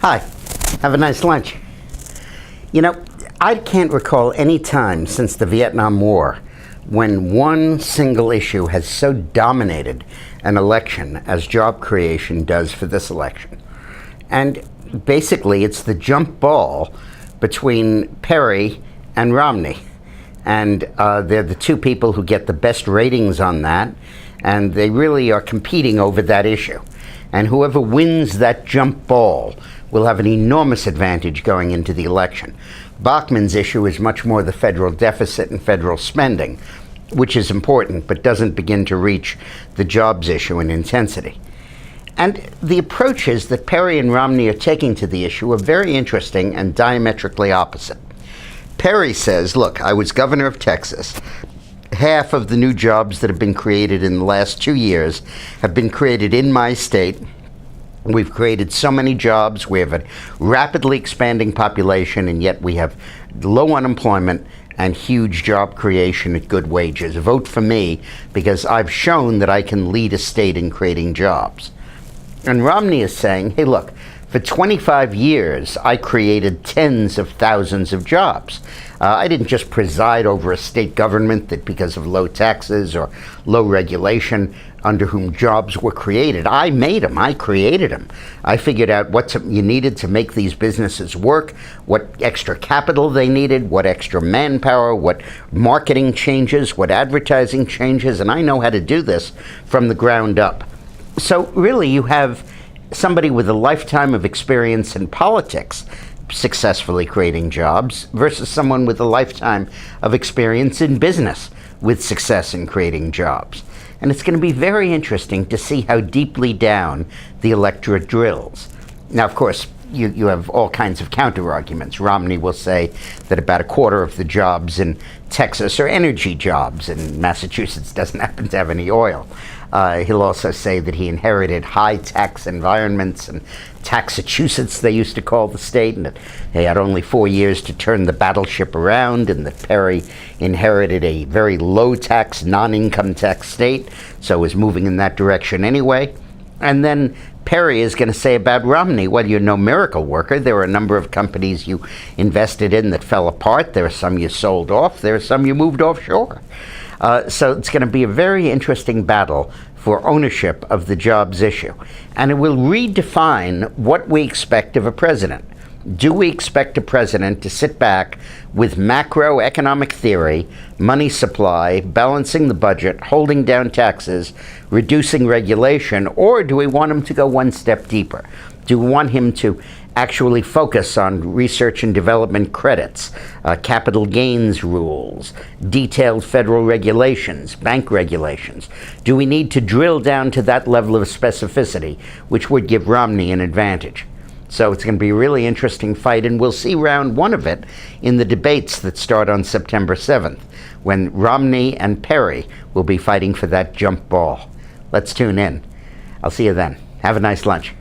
Hi, have a nice lunch. You know, I can't recall any time since the Vietnam War when one single issue has so dominated an election as job creation does for this election. And basically, it's the jump ball between Perry and Romney. And they're the two people who get the best ratings on that, and they really are competing over that issue. And whoever wins that jump ball will have an enormous advantage going into the election. Bachmann's issue is much more the federal deficit and federal spending, which is important, but doesn't begin to reach the jobs issue in intensity. And the approaches that Perry and Romney are taking to the issue are very interesting and diametrically opposite. Perry says, look, I was governor of Texas. Half of the new jobs that have been created in the last 2 years have been created in my state. We've created so many jobs. We have a rapidly expanding population, and yet we have low unemployment and huge job creation at good wages. Vote for me because I've shown that I can lead a state in creating jobs. And Romney is saying, hey, look, for 25 years, I created tens of thousands of jobs. I didn't just preside over a state government that because of low taxes or low regulation under whom jobs were created. I made them. I created them. I figured out what you needed to make these businesses work, what extra capital they needed, what extra manpower, what marketing changes, what advertising changes, and I know how to do this from the ground up. So really, you have somebody with a lifetime of experience in politics successfully creating jobs versus someone with a lifetime of experience in business with success in creating jobs. And it's going to be very interesting to see how deeply down the electorate drills. Now, of course, you have all kinds of counter-arguments. Romney will say that about a quarter of the jobs in Texas are energy jobs, and Massachusetts doesn't happen to have any oil. He'll also say that he inherited high-tax environments, and Taxachusetts, they used to call the state, and that they had only 4 years to turn the battleship around, and that Perry inherited a very low-tax, non-income tax state, so was moving in that direction anyway. And then Perry is going to say about Romney, well, you're no miracle worker. There were a number of companies you invested in that fell apart. There are some you sold off. There are some you moved offshore. So it's going to be a very interesting battle for ownership of the jobs issue. And it will redefine what we expect of a president. Do we expect a president to sit back with macroeconomic theory, money supply, balancing the budget, holding down taxes, reducing regulation, or do we want him to go one step deeper? Do we want him to actually focus on research and development credits, capital gains rules, detailed federal regulations, bank regulations? Do we need to drill down to that level of specificity, which would give Romney an advantage? So it's going to be a really interesting fight, and we'll see round one of it in the debates that start on September 7th, when Romney and Perry will be fighting for that jump ball. Let's tune in. I'll see you then. Have a nice lunch.